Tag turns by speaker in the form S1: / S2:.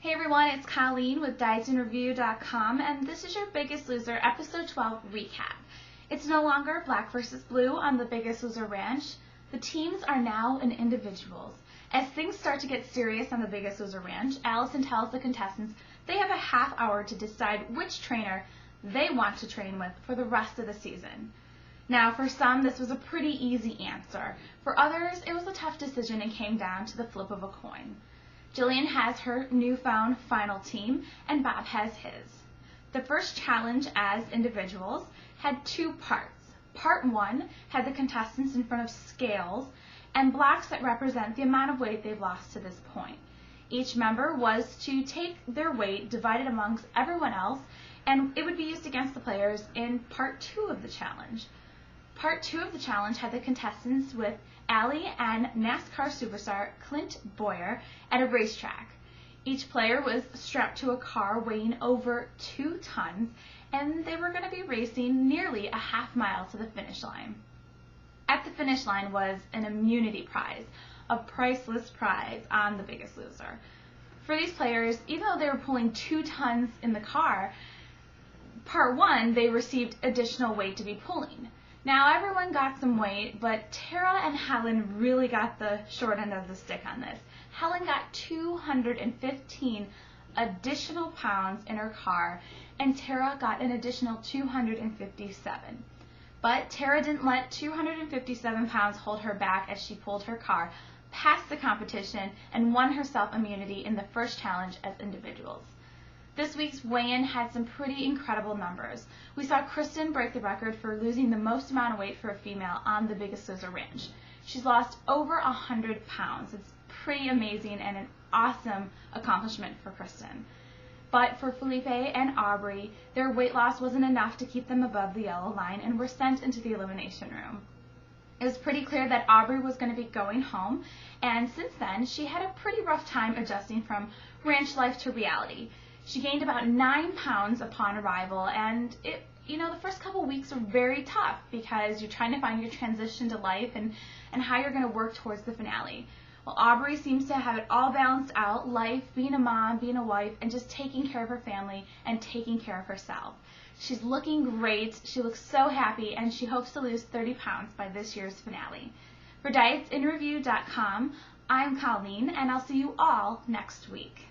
S1: Hey everyone, it's Coleen with DietsInReview.com, and this is your Biggest Loser episode 12 recap. It's no longer black versus blue on the Biggest Loser Ranch. The teams are now in individuals. As things start to get serious on the Biggest Loser Ranch, Allison tells the contestants they have a half hour to decide which trainer they want to train with for the rest of the season. Now, for some, this was a pretty easy answer. For others, it was a tough decision and came down to the flip of a coin. Jillian has her newfound final team, and Bob has his. The first challenge as individuals had two parts. Part 1 had the contestants in front of scales and blocks that represent the amount of weight they've lost to this point. Each member was to take their weight divided amongst everyone else, and it would be used against the players in Part 2 of the challenge. Part 2 of the challenge had the contestants with Allie and NASCAR superstar Clint Boyer at a racetrack. Each player was strapped to a car weighing over 2 tons, and they were going to be racing nearly a half mile to the finish line. At the finish line was an immunity prize, a priceless prize on The Biggest Loser. For these players, even though they were pulling 2 tons in the car, Part 1, they received additional weight to be pulling. Now, everyone got some weight, but Tara and Helen really got the short end of the stick on this. Helen got 215 additional pounds in her car, and Tara got an additional 257. But Tara didn't let 257 pounds hold her back as she pulled her car past the competition and won herself immunity in the first challenge as individuals. This week's weigh-in had some pretty incredible numbers. We saw Kristen break the record for losing the most amount of weight for a female on the Biggest Loser Ranch. She's lost over 100 pounds. It's pretty amazing and an awesome accomplishment for Kristen. But for Felipe and Aubrey, their weight loss wasn't enough to keep them above the yellow line and were sent into the elimination room. It was pretty clear that Aubrey was going to be going home, and since then, she had a pretty rough time adjusting from ranch life to reality. She gained about 9 pounds upon arrival, and the first couple weeks are very tough because you're trying to find your transition to life and how you're going to work towards the finale. Well, Aubrey seems to have it all balanced out, life, being a mom, being a wife, and just taking care of her family and taking care of herself. She's looking great, she looks so happy, and she hopes to lose 30 pounds by this year's finale. For DietsInReview.com, I'm Coleen, and I'll see you all next week.